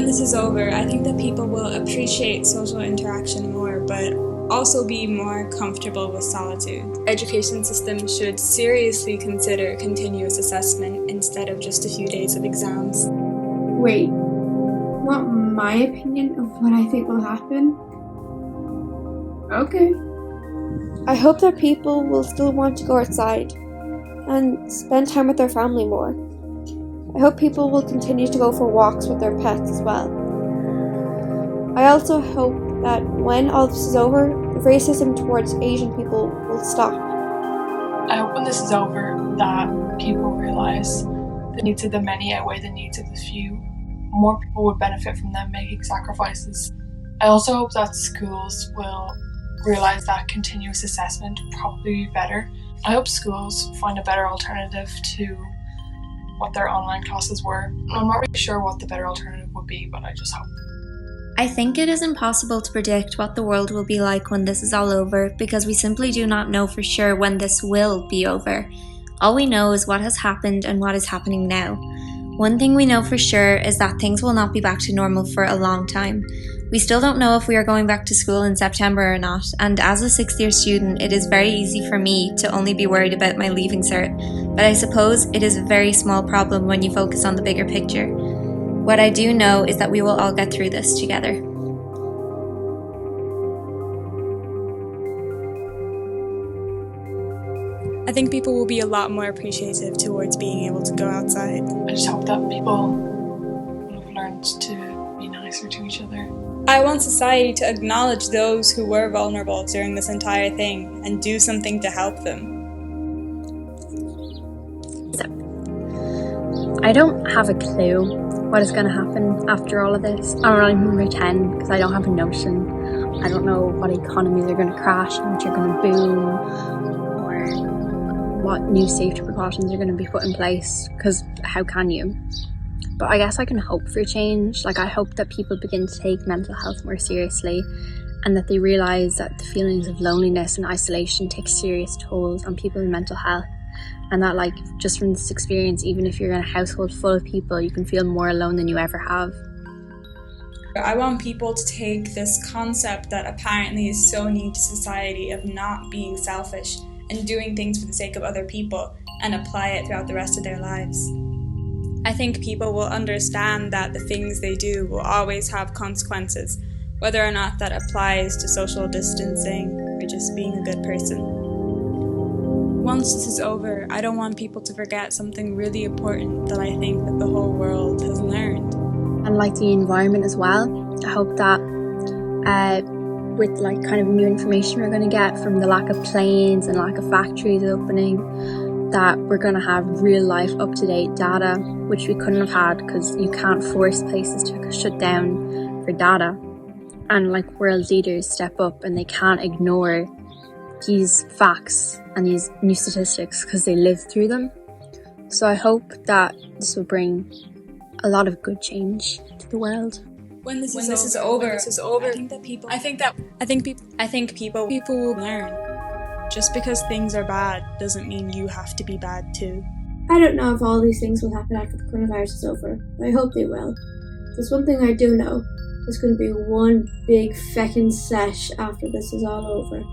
When this is over, I think that people will appreciate social interaction more, but also be more comfortable with solitude. Education systems should seriously consider continuous assessment instead of just a few days of exams. Wait, want my opinion of what I think will happen? Okay. I hope that people will still want to go outside and spend time with their family more. I hope people will continue to go for walks with their pets as well. I also hope that when all this is over, the racism towards Asian people will stop. I hope when this is over that people realise the needs of the many outweigh the needs of the few. More people would benefit from them making sacrifices. I also hope that schools will realise that continuous assessment would probably be better. I hope schools find a better alternative to what their online classes were. I'm not really sure what the better alternative would be, but I just hope. I think it is impossible to predict what the world will be like when this is all over because we simply do not know for sure when this will be over. All we know is what has happened and what is happening now. One thing we know for sure is that things will not be back to normal for a long time. We still don't know if we are going back to school in September or not, and as a 6th year student, it is very easy for me to only be worried about my leaving cert, but I suppose it is a very small problem when you focus on the bigger picture. What I do know is that we will all get through this together. I think people will be a lot more appreciative towards being able to go outside. I just hope that people will have learned to be nicer to each other. I want society to acknowledge those who were vulnerable during this entire thing and do something to help them. I don't have a clue what is going to happen after all of this. I'm not even going to pretend because I don't have a notion. I don't know what economies are going to crash and which are going to boom, or what new safety precautions are going to be put in place, because how can you? But I guess I can hope for change. Like, I hope that people begin to take mental health more seriously and that they realise that the feelings of loneliness and isolation take serious tolls on people's mental health. And that, like, just from this experience, even if you're in a household full of people, you can feel more alone than you ever have. I want people to take this concept that apparently is so new to society of not being selfish and doing things for the sake of other people and apply it throughout the rest of their lives. I think people will understand that the things they do will always have consequences, whether or not that applies to social distancing or just being a good person. Once this is over, I don't want people to forget something really important that I think that the whole world has learned. And like the environment as well, I hope that with like kind of new information we're going to get from the lack of planes and lack of factories opening, that we're going to have real life up-to-date data, which we couldn't have had because you can't force places to shut down for data. And like world leaders step up and they can't ignore these facts and these new statistics because they live through them. So I hope that this will bring a lot of good change to the world. When this is over, I think people will learn. Just because things are bad doesn't mean you have to be bad too. I don't know if all these things will happen after the coronavirus is over. I hope they will. There's one thing I do know. There's going to be one big feckin' sesh after this is all over.